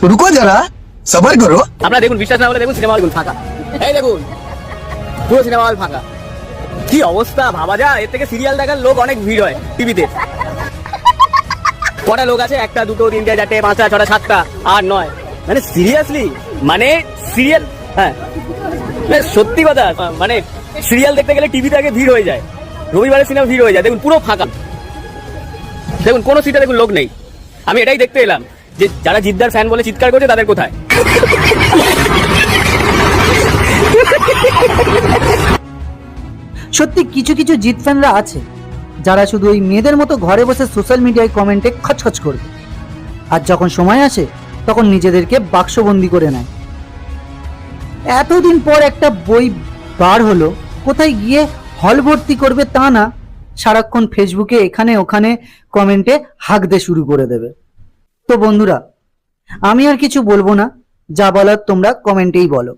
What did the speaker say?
रुको जरा सबर करो। আপনারা দেখুন, বিশ্বাস না হলে দেখুন, সিনেমা হলগুলো ফাঁকা। এই দেখুন, পুরো সিনেমা হল ফাঁকা। কি অবস্থা ভাবা যায়। এর থেকে সিরিয়াল দেখার লোক অনেক ভিড় হয় টিভিতে। কটা লোক আছে? একটা, দুটো, তিনটে, চারটে, পাঁচটা, ছটা, সাতটা, আট, নয়। মানে সিরিয়াসলি, মানে সিরিয়াল, হ্যাঁ সত্যি কথা, মানে সিরিয়াল দেখতে গেলে টিভিতে আগে ভিড় হয়ে যায়, রবিবারের সিনেমা ভিড় হয়ে যায়। দেখুন পুরো ফাঁকা, দেখুন কোনো সিটে দেখুন লোক নেই। আমি এটাই দেখতে এলাম যে যারা জিদ্দার ফ্যান বলে চিৎকার করছে তাদের কোথায়। সত্যি কিছু কিছু জিত ফ্যানরা আছে যারা শুধু ওই মেয়েদের মতো ঘরে বসে সোশ্যাল মিডিয়ায় কমেন্টে খচখচ করবে, আর যখন সময় আসে তখন নিজেদেরকে বাক্সবন্দি করে নেয়। এতদিন পর একটা বই বার হলো, কোথায় গিয়ে হল ভর্তি করবে তা না, সারাক্ষণ ফেসবুকে এখানে ওখানে কমেন্টে হাঁকতে শুরু করে দেবে। তো বন্ধুরা, আমি আর কিছু বলবো না, যা বলার তোমরা কমেন্টেই বলো।